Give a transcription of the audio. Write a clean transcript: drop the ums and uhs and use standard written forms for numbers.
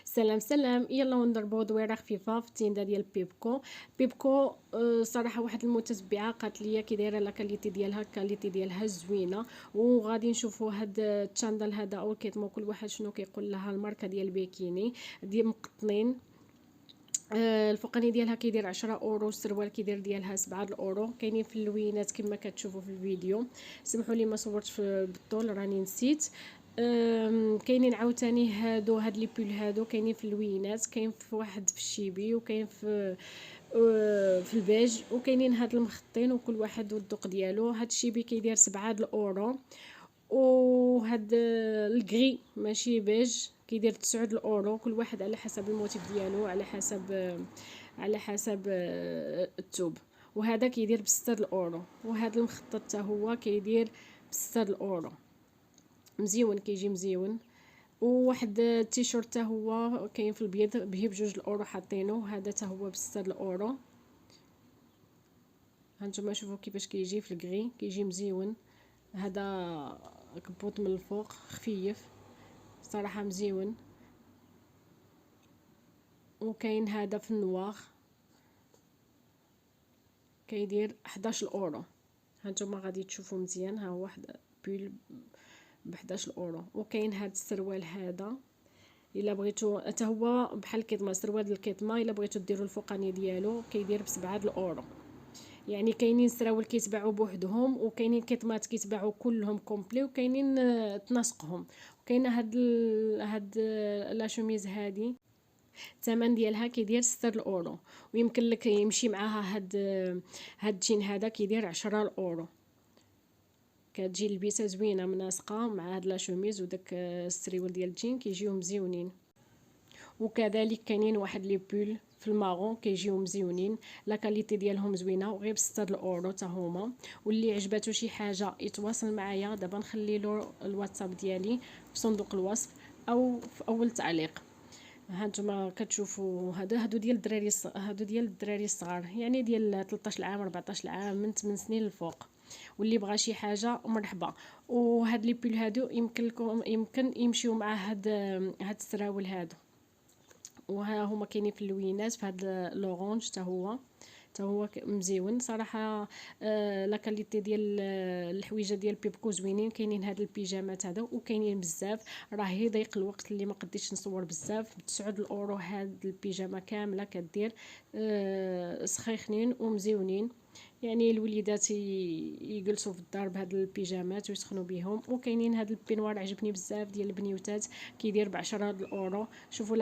سلام سلام، يلا ونضربو دويره خفيفه في التيندا ديال بيبكو. صراحه واحد المتتبعه قالت لي كي دايره لا كاليتي ديالها زوينه، وغادي نشوفوا هاد التشاندال هذا او كيتمو كل واحد شنو كيقول لها الماركه ديال بيكيني ديال مقطنين. الفوقاني ديالها كيدير 10 اورو، السروال كيدير ديالها 7 الاورو. كاينين في اللوينات كما كتشوفوا في الفيديو. سمحوا لي ما صورتش بالطول راني نسيت. كاينين عاوتاني هاد لي بول هادو كاينين في اللوينات، كاين في واحد في الشيبي وكاين في البيج، وكاينين هاد المخطين وكل واحد والذوق ديالو. هاد الشيبي كيدير 7 الاورو، وهاد الكري ماشي بيج كيدير 9 الاورو. كل واحد على حسب الموتيف ديالو، على حسب الثوب. وهذا كيدير ب6 الاورو، وهذا المخطط حتى هو كيدير ب6 الاورو. مزيون، كيجي مزيون. وواحد التيشيرت حتى هو كاين في البيض به ب2 الاورو حاطينه، هذا حتى هو ب6 الاورو. هانتوما شوفوا كيفاش كيجي في الكري، كيجي مزيون. هذا كبوط من الفوق خفيف صراحه مزيون. وكاين هذا في النواغ كيدير 11 اورو. هانتوما غادي تشوفوا مزيان، ها هو واحد بول ب 11 اورو. وكاين هذا السروال هذا الا بغيتو حتى هو بحال الكيطما، سروال ديال الكيطما الا بغيتو ديروا الفوقاني ديالو كيدير ب7 الاورو. يعني كاينين سراول كيتباعوا بوحدهم، وكاينين كيطمات كيتباعوا كلهم كومبلي، وكاينين تناسقهم. وكاينه هاد لا شوميز هادي الثمن ديالها كيدير 6 الاورو، ويمكن لك يمشي معاها هاد الجين هذا كيدير 10 الاورو. كتجي لبسه زوينه مناسقه مع هاد لا شوميز وداك السريول ديال الجين كيجيو مزيونين. وكذلك كاينين واحد لي بول في الماغون كيجيو مزيونين، لا كاليتي ديالهم زوينه وغير ب6 الاورو حتى هما. واللي عجباتو شي حاجه يتواصل معايا، دابا نخلي له الواتساب ديالي في صندوق الوصف او في اول تعليق. هانتوما كتشوفوا هادو ديال الدراري هادو ديال الدراري الصغار، يعني ديال 13 عام 14 عام من 8 سنين للفوق. واللي بغى شي حاجه مرحبا. وهاد لي بول هادو يمكن يمشيو مع هاد السراول هادو. وها هما كاينين في اللوينات في هاد لورانج حتى هو مزيون صراحه. لا كاليتي ديال الحويجه ديال بيبكو زوينين. كاينين هاد البيجامات هذا وكاينين بزاف، راه يضيق الوقت اللي ما قديتش نصور بزاف. ب9 الاورو هاد البيجامه كامله كدير سخيخنين ومزيونين. يعني الوليدات يجلسوا في الدار بهاد البيجامات ويسخنوا بهم. وكاينين هاد البينوار عجبني بزاف ديال البنيوتات كيدير ب10 الاورو. شوفوا